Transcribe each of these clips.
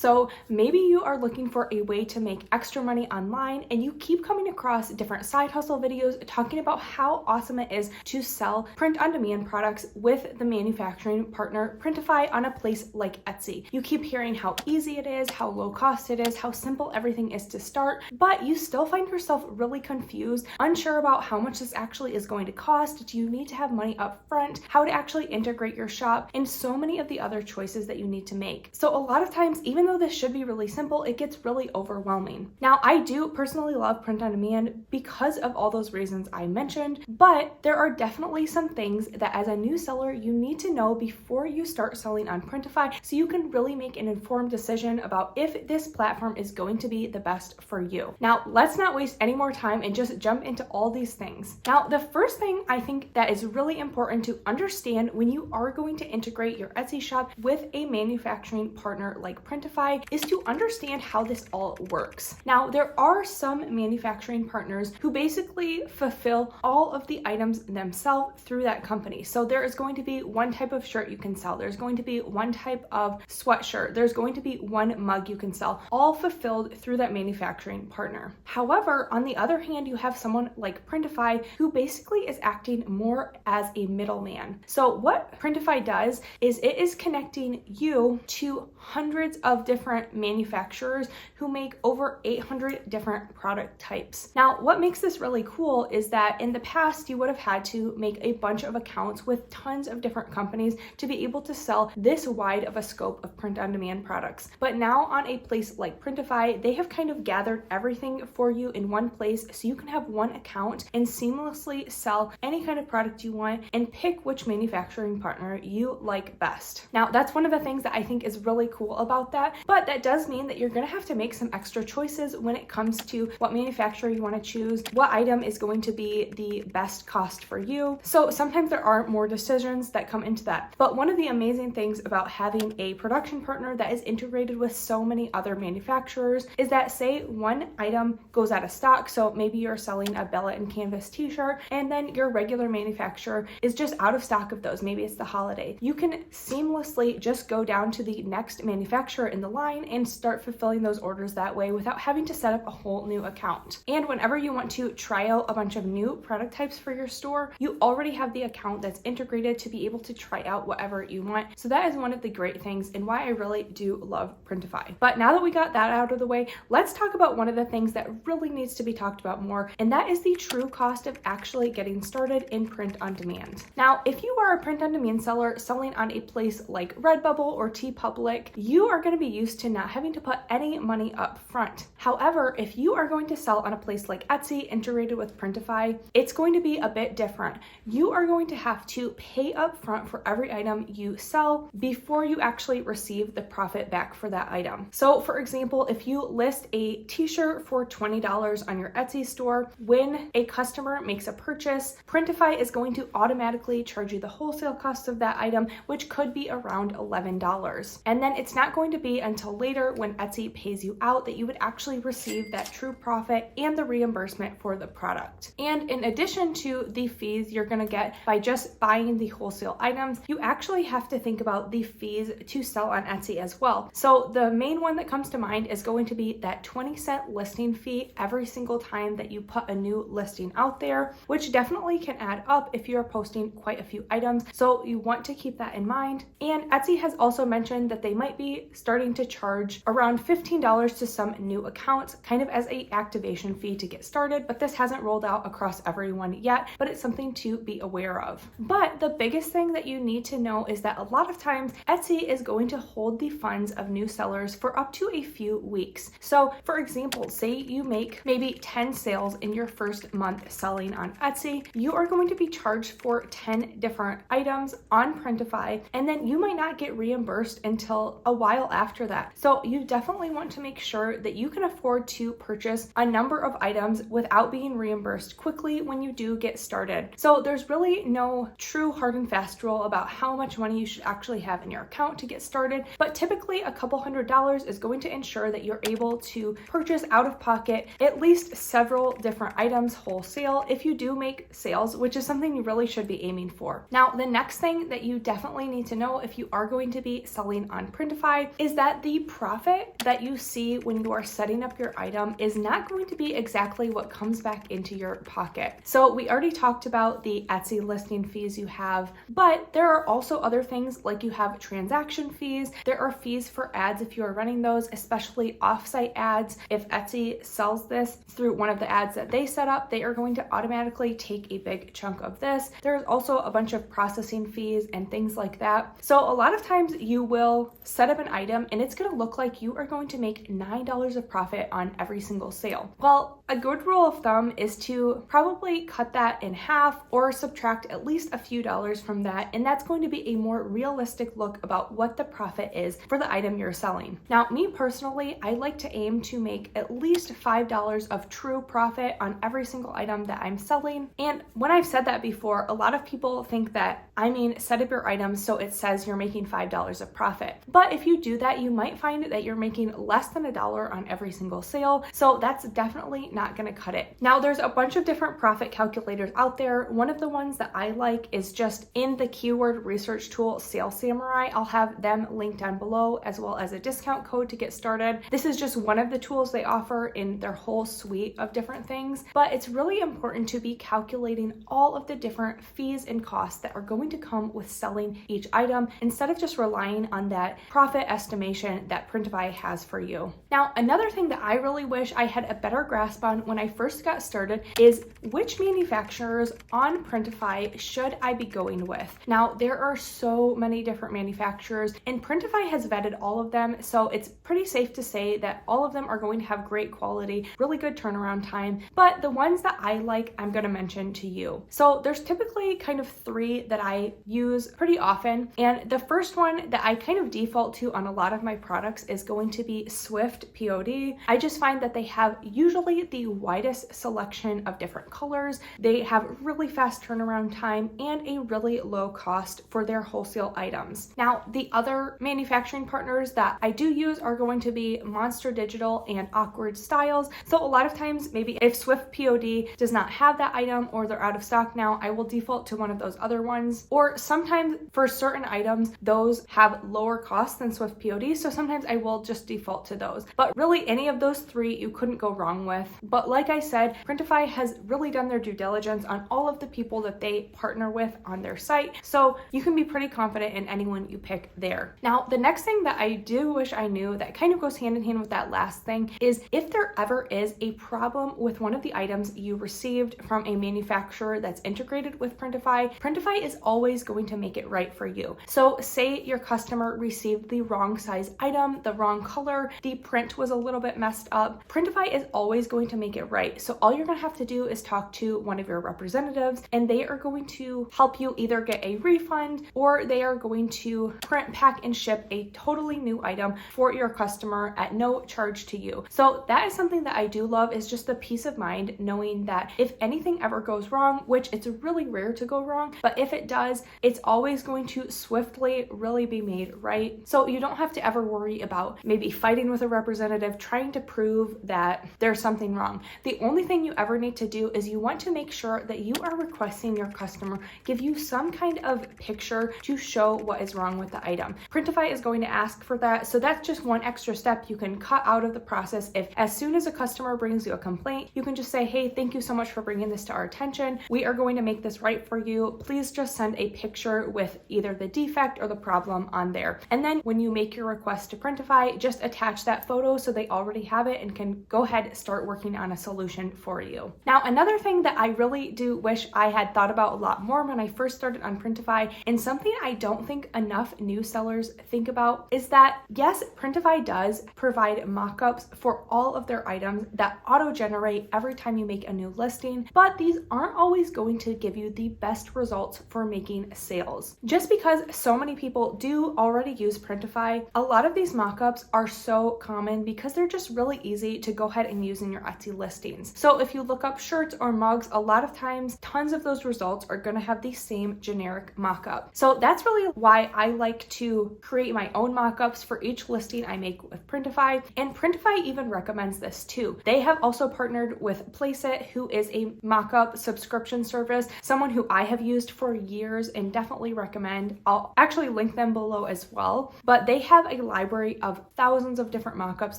So maybe you are looking for a way to make extra money online and you keep coming across different side hustle videos talking about how awesome it is to sell print-on-demand products with the manufacturing partner Printify on a place like Etsy. You keep hearing how easy it is, how low cost it is, how simple everything is to start, but you still find yourself really confused, unsure about how much this actually is going to cost. Do you need to have money up front? How to actually integrate your shop, and so many of the other choices that you need to make. So a lot of times, even though this should be really simple, it gets really overwhelming. Now, I do personally love print on demand because of all those reasons I mentioned, but there are definitely some things that as a new seller, you need to know before you start selling on Printify so you can really make an informed decision about if this platform is going to be the best for you. Now, let's not waste any more time and just jump into all these things. Now, the first thing I think that is really important to understand when you are going to integrate your Etsy shop with a manufacturing partner like Printify is to understand how this all works. Now, there are some manufacturing partners who basically fulfill all of the items themselves through that company. So there is going to be one type of shirt you can sell. There's going to be one type of sweatshirt. There's going to be one mug you can sell, all fulfilled through that manufacturing partner. However, on the other hand, you have someone like Printify who basically is acting more as a middleman. So what Printify does is it is connecting you to hundreds of different manufacturers who make over 800 different product types. Now, what makes this really cool is that in the past, you would have had to make a bunch of accounts with tons of different companies to be able to sell this wide of a scope of print-on-demand products. But now on a place like Printify, they have kind of gathered everything for you in one place so you can have one account and seamlessly sell any kind of product you want and pick which manufacturing partner you like best. Now, that's one of the things that I think is really cool about that, but that does mean that you're gonna have to make some extra choices when it comes to what manufacturer you wanna choose, what item is going to be the best cost for you. So sometimes there are more decisions that come into that. But one of the amazing things about having a production partner that is integrated with so many other manufacturers is that say one item goes out of stock, so maybe you're selling a billet and canvas t-shirt and then your regular manufacturer is just out of stock of those, maybe it's the holiday. You can seamlessly just go down to the next manufacturer in the line and start fulfilling those orders that way without having to set up a whole new account. And whenever you want to try out a bunch of new product types for your store, you already have the account that's integrated to be able to try out whatever you want. So that is one of the great things and why I really do love Printify. But now that we got that out of the way, let's talk about one of the things that really needs to be talked about more, and that is the true cost of actually getting started in print on demand. Now, if you are a print on demand seller selling on a place like Redbubble or TeePublic, you are going to be used to not having to put any money up front. However, if you are going to sell on a place like Etsy integrated with Printify, it's going to be a bit different. You are going to have to pay up front for every item you sell before you actually receive the profit back for that item. So for example, if you list a t-shirt for $20 on your Etsy store, when a customer makes a purchase, Printify is going to automatically charge you the wholesale cost of that item, which could be around $11. And then it's not going to be until later when Etsy pays you out that you would actually receive that true profit and the reimbursement for the product. And in addition to the fees you're going to get by just buying the wholesale items, you actually have to think about the fees to sell on Etsy as well. So the main one that comes to mind is going to be that 20-cent listing fee every single time that you put a new listing out there, which definitely can add up if you're posting quite a few items. So you want to keep that in mind. And Etsy has also mentioned that they might be starting to charge around $15 to some new accounts, kind of as a activation fee to get started, but this hasn't rolled out across everyone yet, but it's something to be aware of. But the biggest thing that you need to know is that a lot of times Etsy is going to hold the funds of new sellers for up to a few weeks. So for example, say you make maybe 10 sales in your first month selling on Etsy, you are going to be charged for 10 different items on Printify, and then you might not get reimbursed until a while after that. So you definitely want to make sure that you can afford to purchase a number of items without being reimbursed quickly when you do get started. So there's really no true hard and fast rule about how much money you should actually have in your account to get started, but typically a couple $100s is going to ensure that you're able to purchase out of pocket at least several different items wholesale if you do make sales, which is something you really should be aiming for. Now, the next thing that you definitely need to know if you are going to be selling on Printify is that that the profit that you see when you are setting up your item is not going to be exactly what comes back into your pocket. So we already talked about the Etsy listing fees you have, but there are also other things like you have transaction fees. There are fees for ads if you are running those, especially offsite ads. If Etsy sells this through one of the ads that they set up, they are going to automatically take a big chunk of this. There's also a bunch of processing fees and things like that. So a lot of times you will set up an item and it's going to look like you are going to make $9 of profit on every single sale. Well, a good rule of thumb is to probably cut that in half or subtract at least a few dollars from that, and that's going to be a more realistic look about what the profit is for the item you're selling. Now, me personally, I like to aim to make at least $5 of true profit on every single item that I'm selling. And when I've said that before, a lot of people think that I mean set up your items so it says you're making $5 of profit. But if you do that, you might find that you're making less than $1 on every single sale. So that's definitely not going to cut it. Now, there's a bunch of different profit calculators out there. One of the ones that I like is just in the keyword research tool, Sales Samurai. I'll have them linked down below as well as a discount code to get started. This is just one of the tools they offer in their whole suite of different things, but it's really important to be calculating all of the different fees and costs that are going to come with selling each item instead of just relying on that profit estimation that Printify has for you. Now, another thing that I really wish I had a better grasp on when I first got started is which manufacturers on Printify should I be going with? Now, there are so many different manufacturers and Printify has vetted all of them, so it's pretty safe to say that all of them are going to have great quality, really good turnaround time, but the ones that I like, I'm going to mention to you. So there's typically kind of three that I use pretty often, and the first one that I kind of default to on a lot of my products is going to be Swift POD. I just find that they have usually the widest selection of different colors. They have really fast turnaround time and a really low cost for their wholesale items. Now, the other manufacturing partners that I do use are going to be Monster Digital and Awkward Styles. So a lot of times, maybe if Swift POD does not have that item or they're out of stock now, I will default to one of those other ones. Or sometimes for certain items, those have lower costs than Swift POD. So sometimes I will just default to those. But really any of those three you couldn't go wrong with. But like I said, Printify has really done their due diligence on all of the people that they partner with on their site. So you can be pretty confident in anyone you pick there. Now, the next thing that I do wish I knew that kind of goes hand in hand with that last thing is if there ever is a problem with one of the items you received from a manufacturer that's integrated with Printify, Printify is always going to make it right for you. So say your customer received the wrong size item, the wrong color, the print was a little bit messed up, Printify is always going to make it right. So all you're going to have to do is talk to one of your representatives and they are going to help you either get a refund or they are going to print, pack, and ship a totally new item for your customer at no charge to you. So that is something that I do love, is just the peace of mind knowing that if anything ever goes wrong, which it's really rare to go wrong, but if it does, it's always going to swiftly really be made right. So you don't have to ever worry about maybe fighting with a representative, trying to prove that there's something wrong. The only thing you ever need to do is you want to make sure that you are requesting your customer give you some kind of picture to show what is wrong with the item. Printify is going to ask for that, so that's just one extra step you can cut out of the process. If as soon as a customer brings you a complaint, you can just say, hey, thank you so much for bringing this to our attention. We are going to make this right for you. Please just send a picture with either the defect or the problem on there. And then when you make your request to Printify, just attach that photo so they already have it and can go ahead and start working on a solution for you. Now, another thing that I really do wish I had thought about a lot more when I first started on Printify, and something I don't think enough new sellers think about, is that yes, Printify does provide mockups for all of their items that auto-generate every time you make a new listing, but these aren't always going to give you the best results for making sales. Just because so many people do already use Printify, a lot of these mockups are so common because they're just really easy to go ahead and use in your Etsy listings. So if you look up shirts or mugs, a lot of times tons of those results are going to have the same generic mockup. So that's really why I like to create my own mockups for each listing I make with Printify, and Printify even recommends this too. They have also partnered with Placeit, who is a mockup subscription service, someone who I have used for years and definitely recommend. I'll actually link them below as well, but they have a library of thousands of different mockups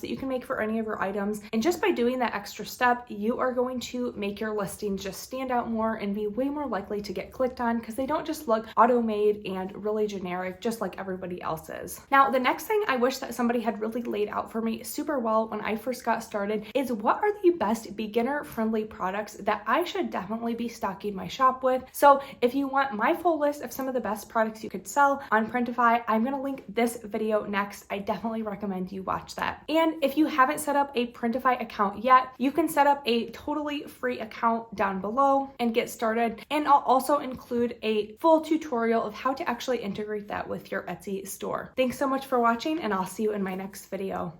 that you can make for any of your items. And just by doing that extra step, you are going to make your listings just stand out more and be way more likely to get clicked on because they don't just look auto-made and really generic just like everybody else's. Now, the next thing I wish that somebody had really laid out for me super well when I first got started is what are the best beginner-friendly products that I should definitely be stocking my shop with. So if you want my full list of some of the best products you could sell on Printify, I'm going to link this video next. I definitely recommend you watch that. And if you haven't set up a Printify account yet, you can set up a totally free account down below and get started. And I'll also include a full tutorial of how to actually integrate that with your Etsy store. Thanks so much for watching, and I'll see you in my next video.